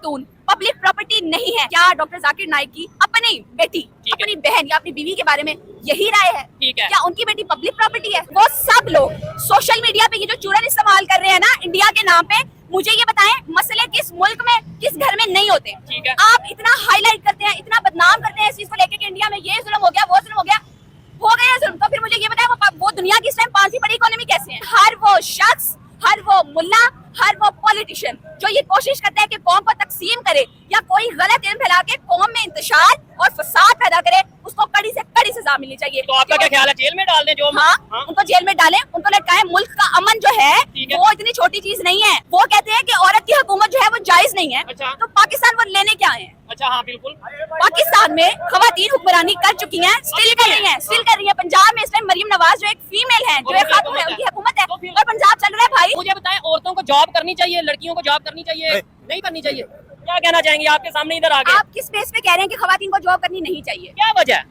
खातून public property नहीं है। क्या डॉक्टर जाकिर नाइक की अपनी बेटी, अपनी बहन या अपनी बीवी के बारे में यही राय है? क्या उनकी बेटी पब्लिक प्रॉपर्टी है? वो सब लोग सोशल मीडिया पे ये जो चूरन इस्तेमाल कर रहे हैं ना इंडिया के नाम पे, मुझे ये बताएं मसले किस मुल्क में, किस घर में नहीं होते? आप इतना हाईलाइट करते हैं, इतना बदनाम करते हैं इस चीज को लेकर कि इंडिया में ये जुल्म हो गया, वो जुल्म हो गया, हो गया जुल्म। तो फिर मुझे ये बताएं वो दुनिया की इस टाइम 5वीं बड़ी इकोनॉमी कैसे है? हर वो शख्स, हर वो मुल्ला, हर वो पॉलिटिशियन जो ये कोशिश करता है कि कौम को तकसीम करे या कोई गलत इल्म फैला के कौम में इंतशार और फसाद पैदा करे, उसको कड़ी से कड़ी सजा मिलनी चाहिए। तो आपका क्या ख्याल है, जेल में डाल दें जो? हाँ, उनको जेल में डालें, उनको लटकाएं। मुल्क का अमन जो है वो इतनी छोटी चीज नहीं है। वो कहते हैं कि औरत की हुकूमत जो है वो जायज नहीं है। तो पाकिस्तान वो लेने क्या है? अच्छा हाँ बिल्कुल, पाकिस्तान में खवातीन हुक्मरानी कर चुकी हैं, स्टिल कर रही हैं, स्टिल कर रही हैं। पंजाब में इस टाइम मरियम नवाज जो एक फीमेल है, जो एक खातून है, उनकी हुकूमत है और पंजाब चल रहा है। भाई मुझे बताएं, औरतों को जॉब करनी चाहिए, लड़कियों को जॉब करनी चाहिए, नहीं करनी चाहिए? क्या कहना चाहेंगे? आपके सामने इधर आ गए। आप किस बेस पे कह रहे हैं कि खवातीन को जॉब करनी नहीं चाहिए? क्या वजह है?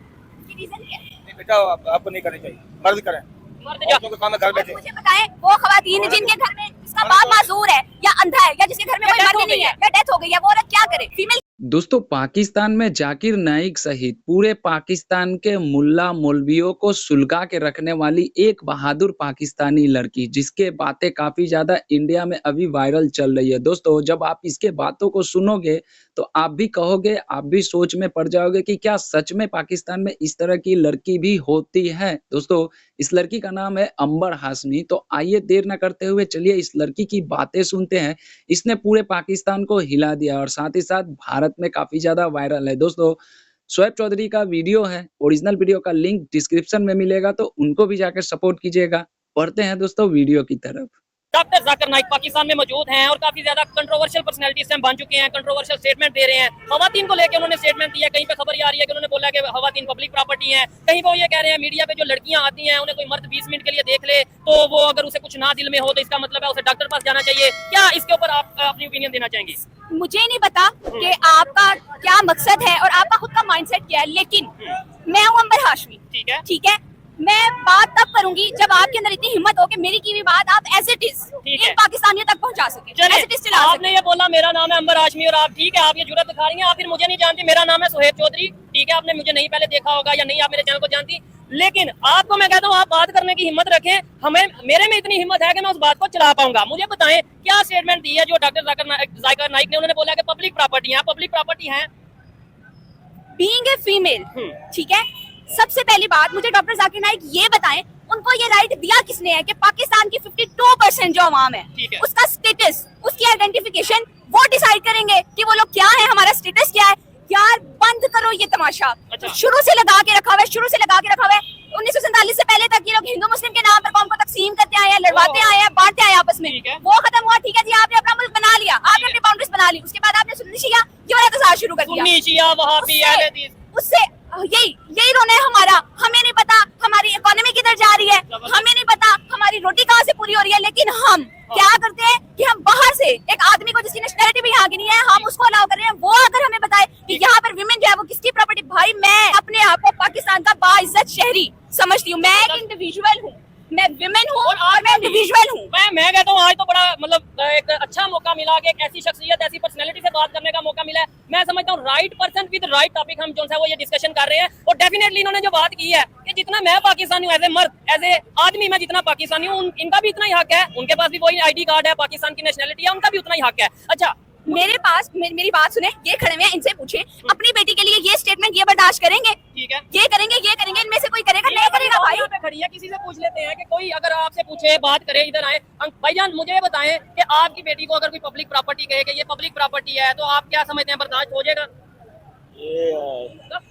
रीजन क्या है? बेटा आपको नहीं करनी चाहिए, मर्द करें, औरतों के काम घर बैठे। मुझे बताएं वो खवातीन जिनके घर में जिसका बाप माजूर है या अंधा है या जिसके घर में कोई मर्द नहीं है या डेथ हो गई है, वो औरत क्या करे? फीमेल। दोस्तों, पाकिस्तान में जाकिर नाइक सहित पूरे पाकिस्तान के मुल्ला मौलवियों को सुलगा के रखने वाली एक बहादुर पाकिस्तानी लड़की, जिसके बातें काफी ज्यादा इंडिया में अभी वायरल चल रही है। दोस्तों, जब आप इसके बातों को सुनोगे तो आप भी कहोगे, आप भी सोच में पड़ जाओगे कि क्या सच में पाकिस्तान में इस तरह की लड़की भी होती है। दोस्तों, इस लड़की का नाम है अंबर हाशमी। तो आइए देर न करते हुए चलिए इस लड़की की बातें सुनते हैं। इसने पूरे पाकिस्तान को हिला दिया और साथ ही साथ भारत में काफी ज्यादा वायरल है। दोस्तों, शोएब चौधरी का वीडियो है, ओरिजिनल वीडियो का लिंक डिस्क्रिप्शन में मिलेगा, तो उनको भी जाकर सपोर्ट कीजिएगा। पढ़ते हैं दोस्तों वीडियो की तरफ। डॉक्टर जाकिर नाइक पाकिस्तान में मौजूद हैं और काफी ज्यादा कंट्रोवर्शियल पर्सनैलिटी से बन चुके हैं, कंट्रोवर्शियल स्टेटमेंट दे रहे हैं। खवातीन को लेकर उन्होंने स्टेटमेंट दिया, कहीं पे खबर आ रही है कि उन्होंने बोला कि खवातीन पब्लिक प्रॉपर्टी है, कहीं पे वो ये कह रहे हैं मीडिया पे जो लड़कियां आती हैं उन्हें कोई मर्द 20 मिनट के लिए देख ले तो वो अगर उसे कुछ ना दिल में हो तो इसका मतलब है उसे डॉक्टर पास जाना चाहिए। क्या इसके ऊपर आप अपनी ओपिनियन देना चाहेंगे? मुझे नहीं पता कि आपका क्या मकसद है और आपका खुद का माइंडसेट क्या है, लेकिन मैं हूँ अंबर हाशमी, ठीक है। मैं बात तब करूंगी जब आपके अंदर इतनी हिम्मत हो कि मेरी की भी बात आप एज इट इज इन पाकिस्तानियों तक पहुंचा सके। आपने ये बोला मेरा नाम है अंबर हाशमी और आप, ठीक है, आप ये जुर्रत दिखा रही हैं, आप फिर मुझे नहीं जानती, मेरा नाम है शोएब चौधरी, ठीक है, आपने मुझे नहीं पहले देखा होगा या नहीं आप मेरे चैनल को जानती, लेकिन आपको मैं कहता हूँ आप बात करने की हिम्मत रखें। हमें मेरे में इतनी हिम्मत है कि मैं उस बात को चला पाऊंगा। मुझे बताएं क्या स्टेटमेंट दी है जो डॉक्टर जाकिर नाइक ने? उन्होंने बोला कि पब्लिक प्रॉपर्टी है, पब्लिक प्रॉपर्टी है बीइंग ए फीमेल, ठीक है। सबसे पहली बात मुझे डॉक्टर जाकिर नाइक ये बताएं, उनको ये राइट दिया किसने है कि पाकिस्तान की 52% जो अवाम है उसका स्टेटस, उसकी आइडेंटिफिकेशन वो डिसाइड करेंगे कि वो लोग क्या है, हमारा स्टेटस क्या है। यार बंद करो ये तमाशा। तो शुरू से लगा के रखा हुआ है, शुरू से लगा के रखा हुआ है। 1947 से पहले तक ये लोग हिंदू मुस्लिम के नाम पर कौम को तकसीम करते आए हैं, लड़वाते आए हैं, बांटते आए आपस में। वो खत्म हुआ, ठीक है जी, आपने अपना मुल्क बना लिया, आपने अपनी बाउंड्रीज बना ली, उसके बाद आपने सुन्नी शिया ये वाला तसार शुरू कर दिया। उससे यही रोना है हमारा। हमें नहीं पता हमारी इकोनॉमी किधर जा रही है, हमें नहीं पता हमारी रोटी कहाँ से पूरी हो रही है, लेकिन हम क्या करते हैं कि हम बाहर से एक आदमी को जिसकी नेशनलिटी भी यहाँ की नहीं है, हम उसको अलाउ कर रहे हैं। वो अगर हमें बताए कि यहाँ पर विमेन जो है वो किसकी प्रॉपर्टी, भाई मैं अपने आप को पाकिस्तान का बाइज्जत शहरी समझती हूँ। मैं एक इंडिविजुअल हूँ, मैं विमेन हूँ और मैं इंडिविजुअल हूँ। मैं कहता हूँ आज तो बड़ा मतलब एक अच्छा मौका मिला कि एक ऐसी शख्सियत, ऐसी पर्सनैलिटी से बात करने का मौका मिला है। मैं समझता हूँ right person with right topic हम जो है वो ये डिस्कशन कर रहे हैं और डेफिनेटली इन्होंने जो बात की है कि जितना मैं पाकिस्तानी हूँ एज ए मर्द, एज ए आदमी, मैं जितना पाकिस्तानी हूँ इनका भी इतना ही हक है, उनके पास भी वही ID कार्ड है, पाकिस्तान की नेशनलिटी है, उनका भी उतना ही हक है। अच्छा मेरे पास मेरी बात सुने, ये खड़े हुए हैं, इनसे पूछे अपनी बेटी के लिए ये स्टेटमेंट ये बर्दाश्त करेंगे? ठीक है, ये करेंगे, इनमें से कोई करेगा नहीं करेगा? भाई पे खड़ी है, किसी से पूछ लेते हैं कि कोई अगर आपसे पूछे, बात करे, इधर आए। भाईजान मुझे ये बताएं कि आपकी बेटी को अगर कोई पब्लिक प्रॉपर्टी कहे कि ये पब्लिक प्रॉपर्टी है तो आप क्या समझते हैं, बर्दाश्त हो जाएगा?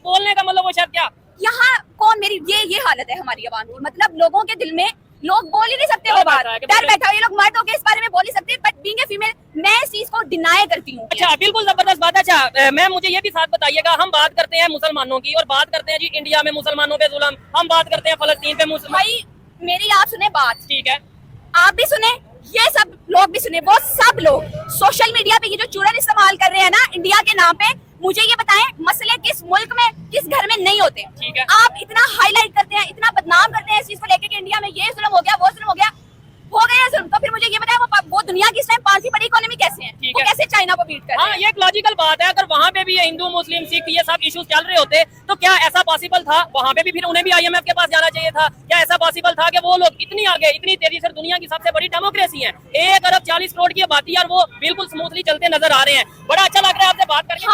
बोलने का मतलब वो शायद क्या यहाँ कौन मेरी ये हालत है हमारी आवाम की, मतलब लोगों के दिल में लोग बोल ही नहीं सकते, वो बात डर बैठा है। ये लोग मर्द होके इस बारे में बोल ही सकते, बट बीइंग ए फीमेल मैं इस चीज को डिनाई करती हूँ। अच्छा बिल्कुल जबरदस्त बात है। अच्छा मैं मुझे ये भी साथ बताइएगा, हम बात करते हैं मुसलमानों की और बात करते हैं जी इंडिया में मुसलमानों पे जुल्म, हम बात करते हैं फलस्तीन पे मुसलमान। भाई मेरी आप सुने बात, ठीक है, आप भी सुने, ये सब लोग भी सुने। वो सब लोग सोशल मीडिया पे ये जो चूरन इस्तेमाल कर रहे हैं ना इंडिया के नाम पे, मुझे ये बताएं मसले किस मुल्क में, किस घर में नहीं होते? आप इतना हाईलाइट करते हैं, इतना बदनाम करते हैं इस चीज को लेकर कि इंडिया में ये जुल्म हो गया, वो जुल्म हो गया। हो गया जुल्म, तो फिर मुझे ये बताया वो दुनिया की इस टाइम 5वीं बड़ी इकोनॉमी कैसे है, ठीक वो है। कैसे चाइना को बीट कर रहे हाँ, हैं? ये एक लॉजिकल बात है। अगर वहाँ पे भी हिंदू मुस्लिम सिख ये सब इश्यूज चल रहे होते तो क्या ऐसा पॉसिबल था? वहाँ पे भी फिर उन्हें भी IMF के पास जाना चाहिए था। क्या ऐसा पॉसिबल था कि वो लोग इतनी आगे इतनी तेजी से दुनिया की सबसे बड़ी डेमोक्रेसी है, 1 अरब 40 करोड़ की आबादी और वो बिल्कुल स्मूथली चलते नजर आ रहे हैं। बड़ा अच्छा लग रहा है आपसे बात करके।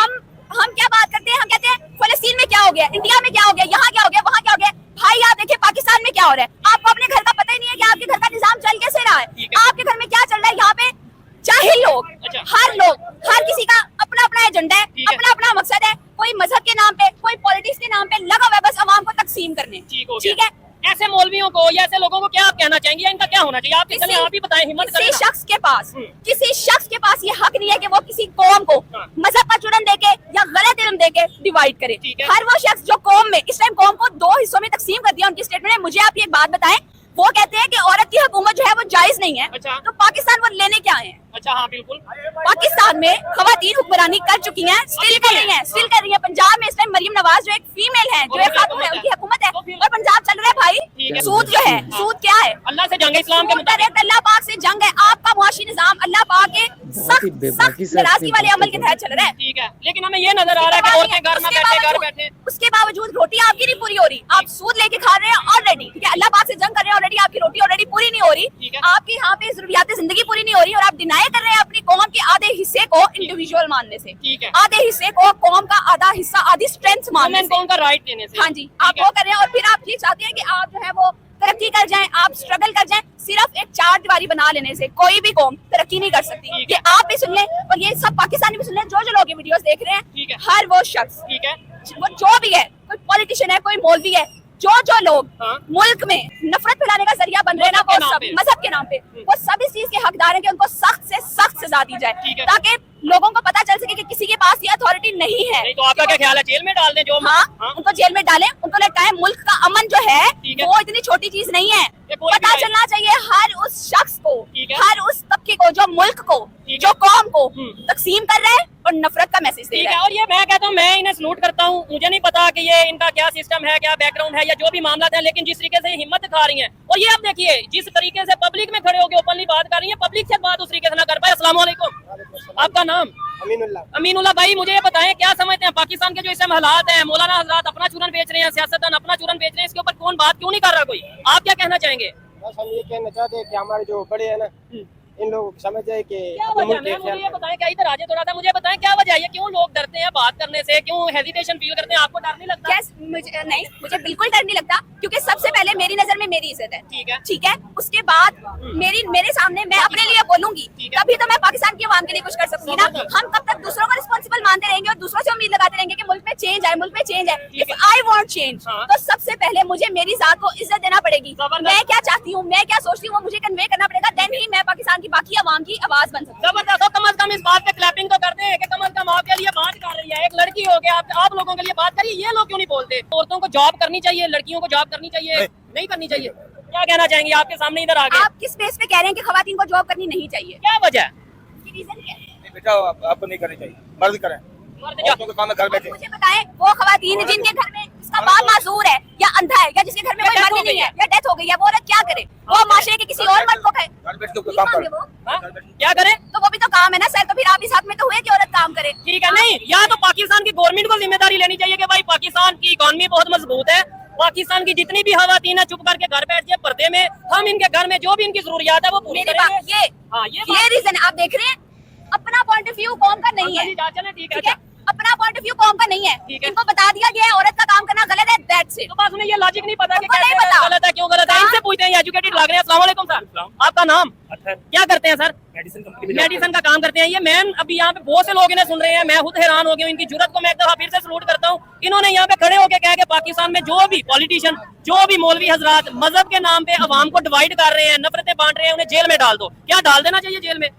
हम क्या बात करते हैं, हम कहते हैं फलस्तीन में क्या हो गया, इंडिया में क्या हो गया, यहाँ क्या हो गया, वहाँ क्या हो गया। भाई आप देखिए पाकिस्तान में क्या हो रहा है, आपको अपने घर का पता ही नहीं है कि आपके घर का निजाम चल कैसे रहा है, आपके घर में क्या चल रहा है। यहाँ पे जाहिल लोग, हर किसी का अपना अपना एजेंडा है, अपना अपना मकसद है, कोई मजहब के नाम पे, कोई पॉलिटिक्स के नाम पे लगा हुआ है बस अवाम को तकसीम करने। ठीक है, ऐसे मौलवियों को या ऐसे लोगों को क्या आप कहना चाहेंगे, इनका क्या होना चाहिए? आप ही बताएं, हिम्मत करें। किसी शख्स के पास ये हक नहीं है कि वो किसी कौम को मजहब का चुनन देके या गलत इल्म देके डिवाइड करे। हर वो शख्स जो कौम में इस टाइम कौम को 2 हिस्सों में तकसीम कर दिया उनकी स्टेटमेंट में। मुझे आप ये बात बताएं, वो कहते हैं कि औरत की हुकूमत जो है वो जायज नहीं है। तो पाकिस्तान वो लेने क्या है? अच्छा, हाँ बिल्कुल। पाकिस्तान में खवातीन हुक्मरानी कर चुकी हैं, स्टिल कर रही हैं। पंजाब में इस टाइम मरियम नवाज जो एक फीमेल है, जो एक खातून है, उनकी हुकूमत है और पंजाब चल रहा है भाई। सूद जो है, सूद क्या है? अल्लाह से जंग, इस्लाम के मुताबिक अल्लाह पाक से जंग है। आपका मुआशी निजाम अल्लाह पाक के सख्त नाराजगी वाले अमल के तहत चल रहा है। ठीक है, लेकिन हमें ये नजर आ रहा है कि औरतें घर बैठे। उसके बावजूद रोटी आपकी नहीं पूरी हो रही, आप सूद लेके खा रहे हैं ऑलरेडी। ठीक है, अल्लाह पाक से जंग कर रहे हैं ऑलरेडी, आपकी रोटी ऑलरेडी पूरी नहीं हो रही, आपकी यहाँ पे जरूरियात जिंदगी पूरी नहीं हो रही और आप डिनाई कर रहे हैं अपनी कौम के आधे हिस्से को इंडिविजुअल मानने से, आधे हिस्से को कौम का आधा हिस्सा, आधी स्ट्रेंथ मानने से, कौम का राइट देने से। हाँ जी, आप वो कर रहे हैं और फिर आप ये चाहते हैं कि आप जो है वो तरक्की कर जाएं, आप स्ट्रगल कर जाएं। सिर्फ एक 4 दीवारी बना लेने से कोई भी कौम तरक्की नहीं कर सकती। ये आप भी सुन लें और ये सब पाकिस्तानी भी सुन लें, जो लोग ये वीडियोस देख रहे हैं, हर वो शख्स, वो जो भी है, कोई पॉलिटिशियन है, कोई मौलवी है, जो लोग मुल्क में नफरत फैलाने का जरिया बन रहे हैं ना, वो सब मजहब के नाम पे, वो सब इस चीज के हकदार हैं कि उनको सख्त से सख्त सजा दी जाए, ताकि लोगों को पता चल सके कि किसी के पास ये अथॉरिटी नहीं है। नहीं तो आपका क्या ख्याल है, जेल में डाल दें जो? हाँ, उनको जेल में डालें, उनको लटकाएं। मुल्क का अमन जो है वो इतनी छोटी चीज नहीं है। पता चलना चाहिए हर उस शख्स को, हर उस तबके को जो मुल्क को, जो कौम को तकसीम कर रहे हैं और नफरत का मैसेज दे रहा है। और ये मैं कहता हूँ, मैं इन्हें सलूट करता हूँ। मुझे नहीं पता कि ये इनका क्या सिस्टम है, क्या बैकग्राउंड है या जो भी मामला है, लेकिन जिस तरीके से हिम्मत दिखा रही हैं, और ये आप देखिए जिस तरीके से पब्लिक में खड़े होकर ओपनली बात कर रही है, पब्लिक से बात उस तरीके से ना कर पाए। अस्सलाम वालेकुम, आपका नाम? अमीनुल्लाह भाई, मुझे ये बताएं क्या समझते हैं पाकिस्तान के जो इस समय हालात हैं, मौलाना हजरात अपना चूरन बेच रहे हैं, सियासतदान अपना चूरन बेच रहे हैं, इसके ऊपर कौन बात क्यों नहीं कर रहा कोई? आप क्या कहना चाहेंगे? बस हम ये कहना चाहते हैं कि हमारे जो बड़े हैं ना, इन लोगों को समझ जाए कि क्या वजह है? मुझे ये बताएं, क्या इधर आजे थोड़ा सा, मुझे बताएं क्या वजह है, क्यों लोग डरते हैं बात करने से, क्यों हेजिटेशन फील करते हैं? आपको डर नहीं लगता? मुझे बिल्कुल डर नहीं लगता, क्योंकि सबसे पहले मेरी नजर में मेरी इज्जत है। ठीक है, उसके बाद मेरे सामने मैं अपने लिए बोलूंगी, तभी तो मैं पाकिस्तान की आवाम के लिए कुछ कर सकूंगी ना। हम कब तक दूसरों को रिस्पॉन्सिबल मानते रहेंगे और दूसरों से उम्मीद लगाते रहेंगे कि मुल्क में चेंज आए, मुल्क में चेंज आए। इफ आई वांट चेंज, तो सबसे पहले मुझे मेरी जात को इज्जत देना पड़ेगी। मैं क्या चाहती हूँ, मैं क्या सोचती हूँ, वो मुझे कन्वे करना पड़ेगा, देन ही मैं पाकिस्तान की बाकी आवाम की आवाज बन सकती हूँ। जबरदस्त। कम से कम इस बात पे क्लैपिंग तो करते हैं कि कम से कम आपके लिए बात कर रही है, एक लड़की हो गया, आप लोगों के लिए बात करिए। ये लोग क्यों नहीं बोलते? औरतों को जॉब करनी चाहिए, लड़कियों को जॉब करनी चाहिए, नहीं करनी चाहिए? क्या कहना चाहेंगे? आपके सामने इधर आ गए। आप किस बेस पे कह रहे हैं कि खवातीन को जॉब करनी नहीं चाहिए? क्या वजह है? रीजन क्या है? बेटा आपको नहीं करनी चाहिए, मर्द करें, औरतों के काम में घर बैठे। मुझे बताएं, वो खवातीन जिनके घर में जिसका बाप मासूर है या अंधा है या जिसके घर में कोई मर्द नहीं है या डेथ हो गई है, वो औरत क्या करे? वो माशरे के किसी और मर्द को कहे घर बैठ के काम करे, क्या करे? तो वो भी तो काम है ना सर। तो फिर आप इस हक में तो हुए कि औरत काम करे। ठीक है, नहीं, या तो पाकिस्तान की गवर्नमेंट को जिम्मेदारी लेनी चाहिए कि भाई पाकिस्तान की इकोनॉमी बहुत मजबूत है, पाकिस्तान की जितनी भी खवातीन है चुप करके घर बैठ जाए पर्दे में, हम इनके घर में जो भी इनकी जरूरियात है वो पूरी करेंगे। ये रीजन आप देख रहे हैं, अपना पॉइंट ऑफ व्यू कौम का नहीं है। ठीक है, अपना पॉइंट ऑफ व्यू कौम का नहीं है। इनको बता दिया गया है औरत का काम करना गलत है, दैट्स इट। तो बस उन्हें ये लॉजिक नहीं पता कि उनको नहीं कैसे पता। गलत है, क्यों गलत है। इनसे पूछते हैं, एजुकेटेड लग रहे हैं। अस्सलाम वालेकुम सर, आपका नाम? क्या करते हैं सर? मेडिसिन का काम करते हैं। ये मैन अभी यहाँ पे बहुत से लोग इन्हें सुन रहे हैं, मैं खुद हैरान हो गया हूँ। इनकी जुर्रत को मैं एक दफा फिर से सलूट करता हूँ। इन्होंने यहाँ पे खड़े होकर कहा कि पाकिस्तान में जो भी पॉलिटिशियन, जो भी मौलवी हजरात मजहब के नाम पे अवाम को डिवाइड कर रहे हैं, नफरतें बांट रहे हैं, उन्हें जेल में डाल दो। क्या डाल देना चाहिए जेल में?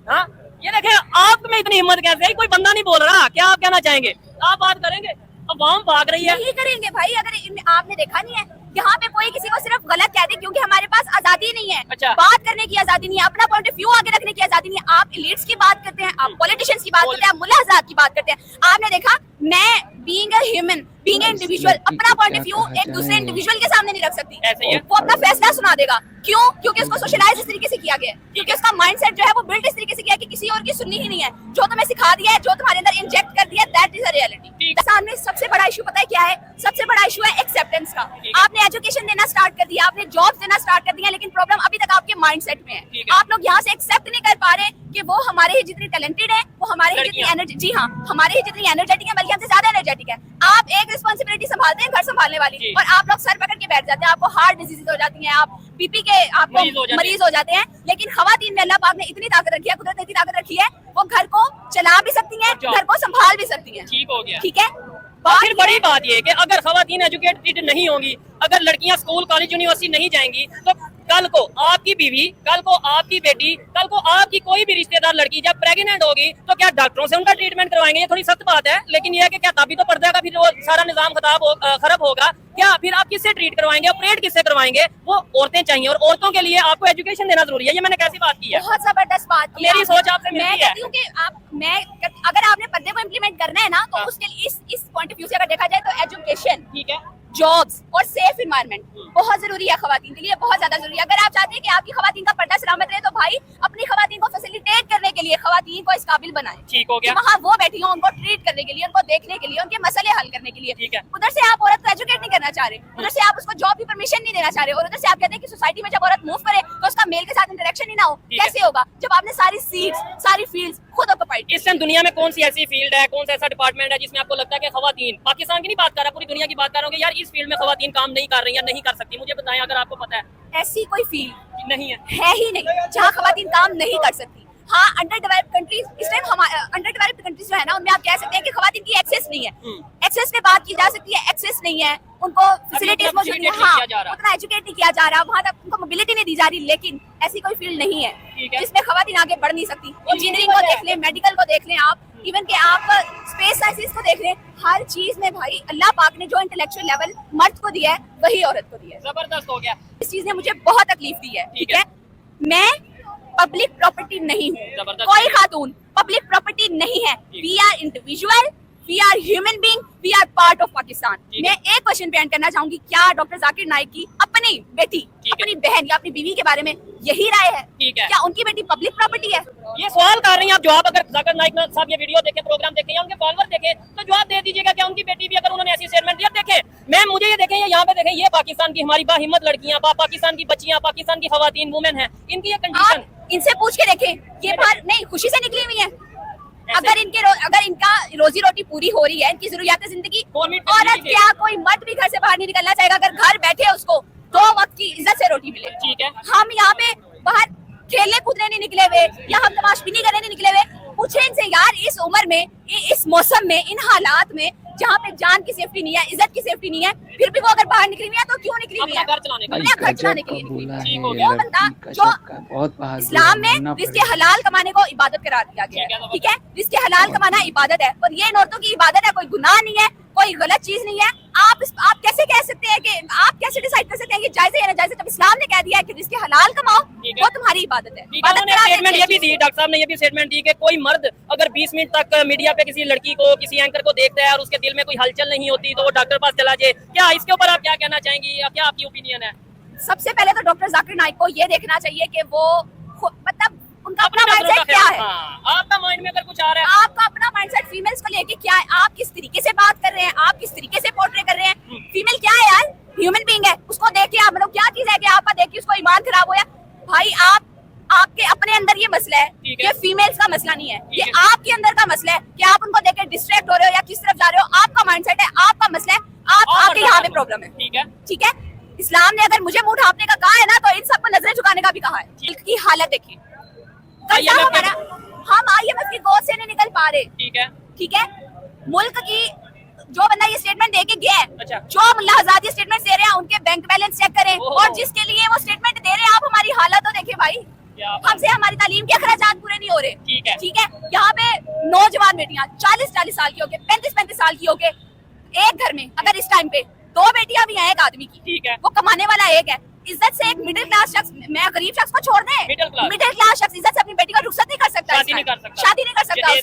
हाँ, ये देखें, आप में इतनी हिम्मत कैसे है? कोई बंदा नहीं बोल रहा, क्या आप कहना चाहेंगे? आप बात करेंगे, अवाम भाग रही है। नहीं करेंगे भाई। अगर आपने देखा नहीं है यहाँ पे कोई किसी को सिर्फ गलत कह दे, क्योंकि हमारे पास आजादी नहीं है। अच्छा। बात करने की आजादी नहीं है, अपना पॉइंट ऑफ व्यू आगे रखने की आजादी नहीं है। आप एलिट्स की बात करते हैं, आप पॉलिटिशियंस की बात करते हैं, आप मुल्ला हज़रात की बात करते हैं। आपने देखा, मैं being a human, being individual लड़की अपना को पॉइंट क्या ऑफ व्यू कहा एक दूसरे जाए? इंडिविजुअल के सामने नहीं रख सकती। ऐसे ही है। वो अपना फैसला सुना देगा। क्यों? क्योंकि उसको सोशलाइज इस तरीके से किया गया है, क्योंकि उसका माइंडसेट जो है वो बिल्ड इस तरीके से किया है कि किसी और की सुननी ही नहीं है। जो तुम्हें सिखा दिया है, जो तुम्हारे अंदर इंजेक्ट कर दिया है, that is a reality. Pakistan में सबसे बड़ा इशू पता है क्या है? सबसे बड़ा इशू है एक्सेप्टेंस का। आपने एजुकेशन देना स्टार्ट कर दिया, आपने जॉब देना स्टार्ट कर दिया, लेकिन प्रॉब्लम अभी तक आपके माइंडसेट में है। आप लोग यहाँ से एक्सेप्ट नहीं कर पा रहे कि वो हमारे ही जितनी टैलेंटेड है, वो हमारे ही जितनी एनर्जी, जी हाँ, हमारे ही जितनी एनर्जेटिक है, बल्कि हमसे ज्यादा एनर्जेटिक है। आप एक रिस्पॉन्सिबिलिटी संभालते हैं घर संभालने वाली, और आप लोग सर पकड़ के बैठ जाते हैं। आपको हार्ट डिजीज हो जाती है, आप बीपी के आपको मरीज हो जाते हैं। लेकिन खवातीन में अल्लाह पाक ने इतनी ताकत रखी है, कुदरत ने इतनी ताकत रखी है, वो घर को चला भी सकती हैं, घर को संभाल भी सकती हैं। ठीक हो गया। ठीक है। फिर बड़ी बात ये है कि अगर खवातीन एजुकेटेड नहीं होंगी, अगर लड़कियां स्कूल कॉलेज यूनिवर्सिटी नहीं जाएंगी, तो कल को आपकी बीवी, कल को आपकी बेटी, कल को आपकी कोई भी रिश्तेदार लड़की जब प्रेग्नेंट होगी, तो क्या डॉक्टरों से उनका ट्रीटमेंट करवाएंगे? ये थोड़ी सख्त बात है, लेकिन ये है कि क्या तभी तो पर्दा का फिर वो सारा निजाम खराब होगा क्या? फिर आप किससे ट्रीट करवाएंगे, ऑपरेट किससे करवाएंगे? वो औरतें चाहिए, और औरतों के लिए आपको एजुकेशन देना जरूरी है। ये मैंने कैसी बात की है? बहुत जबरदस्त बात की। मेरी सोच आपसे मैं मिलती है। कहती हूँ कि अगर आपने पर्दे को इम्प्लीमेंट करना है ना, तो उसके लिए इस पॉइंट ऑफ व्यू से अगर देखा जाए तो एजुकेशन, ठीक है, जॉब्स और सेफ इन्वायरमेंट बहुत जरूरी है खवातीन के लिए, बहुत ज्यादा जरूरी है। अगर आप चाहते हैं कि आपकी खवातीन का पर्दा सलामत रहे, तो भाई अपनी खवातीन को फैसिलिटेट करने के लिए खवातीन को इस काबिल बनाएं। ठीक हो गया। वहाँ वो बैठी हो, उनको ट्रीट करने के लिए, उनको देखने के लिए, उनके मसले हल करने के लिए। ठीक है। उधर से आप औरत को एजुकेट नहीं करना चाह रहे, उधर से आप उसको जॉब की परमिशन नहीं देना चाह रहे, और उधर से आप कहते हैं कि सोसाइटी में जब औरत मूव करे तो उसका मेल के साथ इंटरेक्शन ही ना हो। ठीक है। कैसे होगा जब आपने सारी सीट्स, सारी फील्ड्स खुद ऑक्युपाइड? इस टाइम दुनिया में कौन सी ऐसी फील्ड है, कौन सा ऐसा डिपार्टमेंट है जिसमें आपको लगता है कि खवातीन, पाकिस्तान की नहीं बात कर रहा, पूरी दुनिया की बात कर रहा हूँ कि यार इस फील्ड में खवातीन काम नहीं कर रही या नहीं कर सकती? मुझे बताएं अगर आपको पता है। ऐसी कोई फील्ड नहीं है ही नहीं जहाँ खवातीन काम नहीं कर सकती। हाँ, अंडर डेवलप्ड कंट्रीज, इस टाइम हमारे अंडर डेवलप्ड कंट्रीज जो है ना, उनमें आप कह सकते हैं कि खवातीन की एक्सेस नहीं है। एक्सेस पे बात की जा सकती है, एक्सेस नहीं है, उनको फैसिलिटीज मौजूद नहीं है, हाँ, उतना एजुकेट नहीं किया जा रहा, वहाँ तक उनको मोबिलिटी नहीं दी जा रही। लेकिन ऐसी कोई फील्ड नहीं है जिसमें खवातीन आगे बढ़ नहीं सकती। इंजीनियरिंग को देख लें, मेडिकल को देख लें, आप इवन के आप स्पेस साइंसेस को देख लें, हर चीज में भाई अल्लाह पाक ने जो इंटेलेक्चुअल लेवल मर्द को दिया है, वही औरत को दिया है। जबरदस्त हो गया। इस चीज ने मुझे बहुत तकलीफ दी है। ठीक है, मैं पब्लिक प्रॉपर्टी नहीं हूँ, जबरदस्त। कोई खातून पब्लिक प्रॉपर्टी नहीं है। We are individual, we are human being, we are part of Pakistan. मैं एक क्वेश्चन पे एंड करना चाहूंगी, क्या डॉक्टर जाकिर नाइक की अपनी बेटी, अपनी बहन या अपनी बीवी के बारे में यही राय है? ठीक है। क्या उनकी बेटी पब्लिक प्रॉपर्टी है? ये सवाल कर रही हैं आप, जवाब अगर जाकिर नाइक साहब ये वीडियो देखें, प्रोग्राम देखें या उनके फॉलोअर देखें, तो जवाब दे दीजिएगा क्या उनकी बेटी भी, अगर उन्होंने ऐसी स्टेटमेंट दिया? देखें, मैं मुझे ये देखें, ये यहाँ पे देखें, ये पाकिस्तान की हमारी बाहिम्मत लड़कियां, पाकिस्तान की बच्चियां, पाकिस्तान की खवातीन, वुमेन है, इनकी ये कंडीशन। आप इनसे पूछ के देखें, ये बाहर नहीं खुशी से निकली हुई है। अगर इनका रोजी रोटी पूरी हो रही है, इनकी जरूरियात जिंदगी, औरत क्या कोई मर्द भी घर से बाहर नहीं निकलना चाहेगा अगर घर बैठे उसको 2 वक्त की इज्जत से रोटी मिले? ठीक है। हम यहाँ पे बाहर खेलने कूदने नहीं निकले हुए, या हम तमाशबीनी करने नहीं निकले हुए। पूछे इनसे यार, इस उम्र में, इस मौसम में, इन हालात में जहाँ पे जान की सेफ्टी नहीं है, इज्जत की सेफ्टी नहीं है, फिर भी वो अगर बाहर निकली हुई है तो क्यों निकली हुई है? अपना घर चलाने के लिए। अपना घर चलाने के लिए निकली हुई है। वो बंदा जो बहुत इस्लाम में रिस्के हलाल कमाने को इबादत करार दिया गया है। ठीक है, रिस्के हलाल कमाना इबादत है, और ये इन औरतों की इबादत है, कोई गुनाह नहीं है, कोई गलत चीज नहीं है। आप कैसे कह सकते हैं कि आप कैसे डिसाइड कर सकते हैं कि जायज है या नाजायज है? जब इस्लाम ने कह दिया है कि रिस्के हलाल कमाओ, वो तुम्हारी इबादत है। स्टेटमेंट ये भी दी, डॉक्टर साहब ने ये भी स्टेटमेंट दी कि कोई मर्द अगर 20 मिनट तक मीडिया पे किसी लड़की को, किसी एंकर को देखता है और उसके दिल में कोई हलचल नहीं होती, तो वो डॉक्टर पास चला जाए। क्या इसके ऊपर आप क्या कहना चाहेंगी, या क्या आपकी ओपिनियन है? सबसे पहले तो डॉक्टर जाकिर नाइक को ये देखना चाहिए कि वो मतलब उनका अपना माइंडसेट क्या है। आपका माइंड में अगर कुछ आ रहा है, आपका अपना माइंडसेट फीमेल्स को लेके क्या है, आप किस तरीके से बात कर रहे हैं, आप किस तरीके से पोर्ट्रे कर रहे हैं। फीमेल क्या है यार? ह्यूमन बीइंग है, उसको देख के आप मतलब क्या चीज है कि आपका देख के उसको ईमान खराब होया? भाई आपके अपने अंदर ये मसला है, ये फीमेल्स का मसला नहीं है, ये आपके अंदर का मसला है कि आप उनको देख के डिस्ट्रैक्ट हो रहे हो या किस तरफ जा रहे हो। आपका माइंडसेट है, आपका मसला है, आपके यहाँ पे प्रॉब्लम है। ठीक है, इस्लाम ने अगर मुझे मुंह ढांपने का कहा है ना, तो इन सबको नजरें झुकाने का भी कहा है। मुल्क की हालत देखिए, हम IMF की गोद से नहीं निकल पा रहे। ठीक है, मुल्क की जो बंदा ये स्टेटमेंट दे के गया है, जो मुल्ला आजाद ये स्टेटमेंट दे रहे हैं, उनके बैंक बैलेंस चेक करें, और जिसके लिए वो स्टेटमेंट दे रहे हैं, आप हमारी हालत तो देखें भाई। हमसे हमारी तालीम के अखराजात पूरे नहीं हो रहे। ठीक है, यहाँ पे नौजवान बेटियां 40-40 साल की होके, 35-35 साल की होके, एक घर में अगर इस टाइम पे 2 बेटियां भी हैं एक आदमी की, वो कमाने वाला एक है, इज्जत से एक मिडिल क्लास शख्स, मैं गरीब शख्स को छोड़ दे, मिडिल क्लास शख्स इज्जत से अपनी बेटी को रुखसत नहीं कर सकता, शादी नहीं कर सकता, शादी नहीं कर सकता,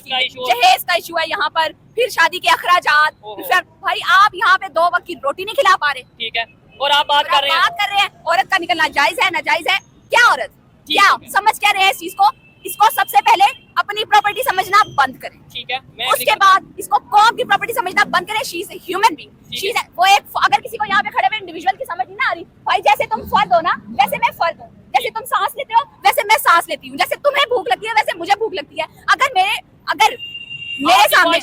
जहेज का इशू है यहाँ पर, फिर शादी के अखराजात, फिर भाई आप यहाँ पे 2 वक्त की रोटी नहीं खिला पा रहे, ठीक है, और आप बात कर रहे हैं औरत का निकलना जायज है नाजायज है, क्या औरत, क्या समझ क्या रहे हैं इस चीज को, इसको सबसे पहले अपनी प्रॉपर्टी समझना बंद करें, ठीक है, उसके बाद इसको कौम की प्रॉपर्टी समझना बंद करें, she is a human being, she is वो एक, अगर किसी को यहाँ पे खड़े हुए इंडिविजुअल की समझ नहीं ना आ रही, भाई जैसे तुम फर्द हो ना वैसे मैं फर्द हूँ, जैसे तुम सांस लेते हो वैसे मैं सांस लेती हूँ, जैसे तुम्हें भूख लगती है वैसे मुझे भूख लगती है, अगर मेरे सामने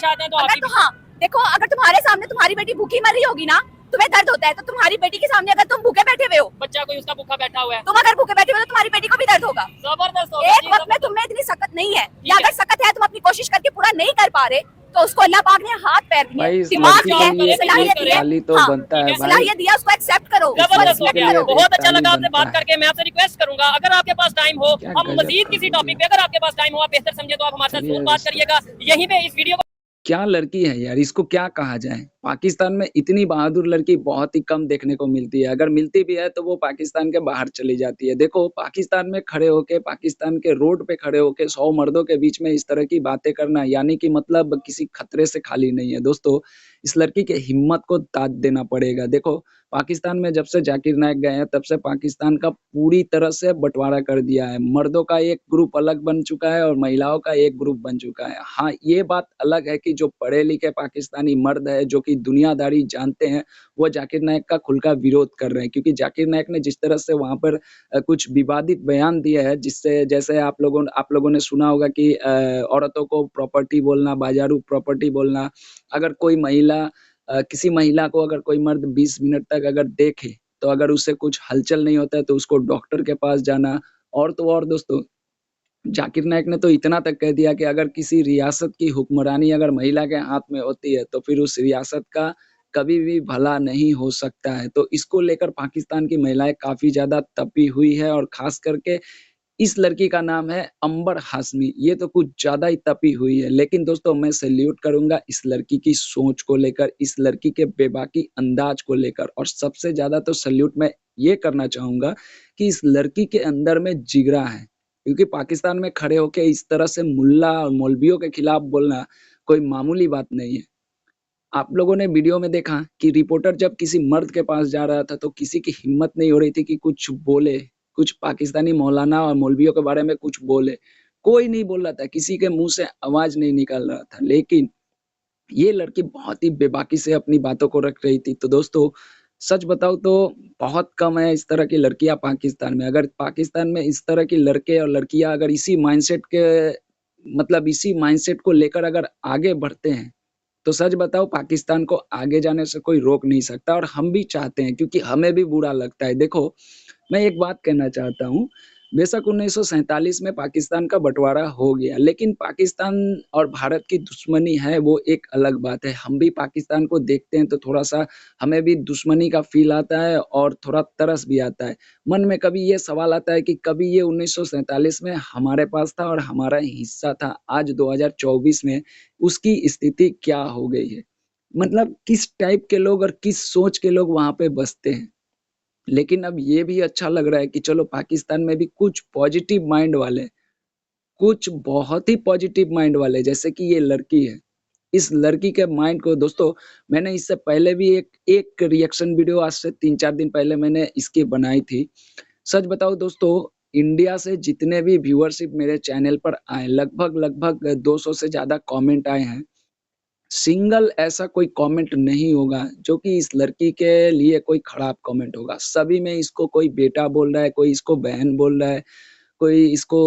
हाँ देखो, अगर तुम्हारे सामने तुम्हारी बेटी भूखी मर रही होगी ना, तुम्हें दर्द होता है, तो तुम्हारी बेटी के सामने अगर तुम भूखे बैठे हुए हो, बच्चा कोई उसका भूखा बैठा हुआ है, तुम अगर भूखे बैठे हुए हो तो तुम्हारी बेटी को भी दर्द होगा, जबरदस्त एक वक्त में तुम में इतनी सख्त नहीं है, या अगर सख्त है तुम अपनी कोशिश करके पूरा नहीं कर पा रहे, तो उसको अल्लाह पाक ने हाथ पैर दिए, दिमाग दिए, सलाहियत दी, तो बनता है भाई, सलाहियत दिया, उसको एक्सेप्ट करो। जबरदस्त हो गया, बहुत अच्छा लगा आपसे बात करके। मैं आपसे रिक्वेस्ट करूंगा, अगर आपके पास टाइम हो, हम मजीद किसी टॉपिक पे, अगर आपके पास टाइम हो, आप बेहतर समझे तो आप हमारे साथ जरूर बात करिएगा, यहीं पे इस वीडियो को। क्या लड़की है यार, इसको क्या कहा जाए। पाकिस्तान में इतनी बहादुर लड़की बहुत ही कम देखने को मिलती है, अगर मिलती भी है तो वो पाकिस्तान के बाहर चली जाती है। देखो पाकिस्तान में खड़े होके, पाकिस्तान के रोड पे खड़े होके 100 मर्दों के बीच में इस तरह की बातें करना, यानी कि मतलब किसी खतरे से खाली नहीं है। दोस्तों इस लड़की के हिम्मत को दाद देना पड़ेगा। देखो पाकिस्तान में जब से जाकिर नाइक गए हैं तब से पाकिस्तान का पूरी तरह से बंटवारा कर दिया है। मर्दों का एक ग्रुप अलग बन चुका है और महिलाओं का एक ग्रुप बन चुका है। हाँ, ये बात अलग है कि जो पढ़े लिखे पाकिस्तानी मर्द है, जो कि दुनियादारी जानते हैं, वो जाकिर नाइक का खुल का विरोध कर रहे हैं, क्योंकि जाकिर नाइक ने जिस तरह से वहाँ पर कुछ विवादित बयान दिया है, जिससे जैसे आप लोगों ने सुना होगा कि औरतों को प्रॉपर्टी बोलना, बाजारू प्रॉपर्टी बोलना, अगर कोई महिला किसी महिला को अगर कोई मर्द 20 मिनट तक अगर देखे, तो अगर उससे कुछ हलचल नहीं होता है तो उसको डॉक्टर के पास जाना। और तो और दोस्तों, जाकिर नाइक ने तो इतना तक कह दिया कि अगर किसी रियासत की हुक्मरानी अगर महिला के हाथ में होती है, तो फिर उस रियासत का कभी भी भला नहीं हो सकता है। तो इसको लेकर पाकिस्तान की महिलाएँ काफ़ी ज़्यादा तपी हुई है और ख़ास करके इस लड़की का नाम है अंबर हाशमी। ये तो कुछ ज़्यादा ही तपी हुई है। लेकिन दोस्तों मैं सैल्यूट करूँगा इस लड़की की सोच को लेकर, इस लड़की के बेबाकी अंदाज़ को लेकर, और सबसे ज़्यादा तो सैल्यूट मैं ये करना चाहूँगा कि इस लड़की के अंदर में जिगरा है। क्योंकि पाकिस्तान में खड़े होके इस तरह से मुल्ला और मौलवियों के खिलाफ बोलना कोई मामूली बात नहीं है। आप लोगों ने वीडियो में देखा कि रिपोर्टर जब किसी मर्द के पास जा रहा था तो किसी की हिम्मत नहीं हो रही थी कि कुछ बोले, कुछ पाकिस्तानी मौलाना और मौलवियों के बारे में कुछ बोले। कोई नहीं बोल रहा था, किसी के मुँह से आवाज़ नहीं निकल रहा था। लेकिन ये लड़की बहुत ही बेबाकी से अपनी बातों को रख रही थी। तो दोस्तों सच बताऊँ तो बहुत कम है इस तरह की लड़कियाँ पाकिस्तान में। अगर पाकिस्तान में इस तरह की लड़के और लड़कियाँ अगर इसी माइंडसेट के मतलब इसी माइंडसेट को लेकर अगर आगे बढ़ते हैं, तो सच बताऊँ पाकिस्तान को आगे जाने से कोई रोक नहीं सकता, और हम भी चाहते हैं क्योंकि हमें भी बुरा लगता है। देखो, मैं एक बात कहना चाहता हूँ, बेशक 1947 में पाकिस्तान का बँटवारा हो गया, लेकिन पाकिस्तान और भारत की दुश्मनी है वो एक अलग बात है। हम भी पाकिस्तान को देखते हैं तो थोड़ा-सा हमें भी दुश्मनी का फ़ील आता है और थोड़ा तरस भी आता है। मन में कभी ये सवाल आता है कि कभी ये 1947 में हमारे पास था और हमारा हिस्सा था, आज 2024 में उसकी स्थिति क्या हो गई है? मतलब किस टाइप के लोग और किस सोच के लोग वहाँ पे बसते हैं। लेकिन अब ये भी अच्छा लग रहा है कि चलो पाकिस्तान में भी कुछ पॉजिटिव माइंड वाले, कुछ बहुत ही पॉजिटिव माइंड वाले, जैसे कि ये लड़की है। इस लड़की के माइंड को दोस्तों मैंने इससे पहले भी एक रिएक्शन वीडियो आज से 3-4 दिन पहले मैंने इसकी बनाई थी। सच बताऊँ दोस्तों, इंडिया से जितने भी व्यूअरशिप मेरे चैनल पर आए, लगभग 200 से ज़्यादा कमेंट आए हैं। सिंगल ऐसा कोई कमेंट नहीं होगा जो कि इस लड़की के लिए कोई खराब कमेंट होगा। सभी में इसको कोई बेटा बोल रहा है, कोई इसको बहन बोल रहा है, कोई इसको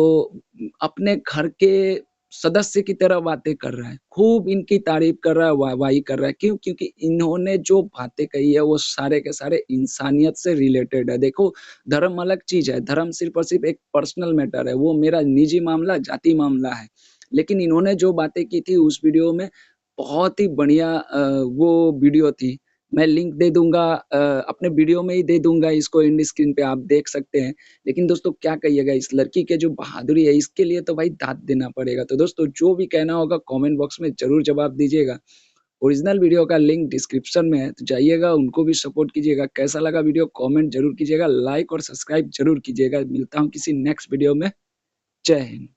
अपने घर के सदस्य की तरह बातें कर रहा है। खूब इनकी तारीफ़ कर रहा है, वाह-वाही कर रहा है। क्यों? क्योंकि इन्होंने जो बातें कही है वो सारे के सारे इंसानियत से रिलेटेड है। देखो, धर्म अलग चीज़ है, धर्म सिर्फ़ और सिर्फ़ एक पर्सनल मैटर है, वो मेरा निजी मामला, जाति मामला है। लेकिन इन्होंने जो बातें की थी उस वीडियो में बहुत ही बढ़िया वो वीडियो थी। मैं लिंक दे दूँगा, अपने वीडियो में ही दे दूँगा इसको, एंड स्क्रीन पे आप देख सकते हैं। लेकिन दोस्तों क्या कहिएगा, इस लड़की के जो बहादुरी है इसके लिए तो भाई दाद देना पड़ेगा। तो दोस्तों जो भी कहना होगा कमेंट बॉक्स में ज़रूर जवाब दीजिएगा। ओरिजिनल वीडियो का लिंक डिस्क्रिप्शन में है, तो जाइएगा, उनको भी सपोर्ट कीजिएगा। कैसा लगा वीडियो कमेंट जरूर कीजिएगा, लाइक और सब्सक्राइब जरूर कीजिएगा। मिलता हूँ किसी नेक्स्ट वीडियो में। जय हिंद।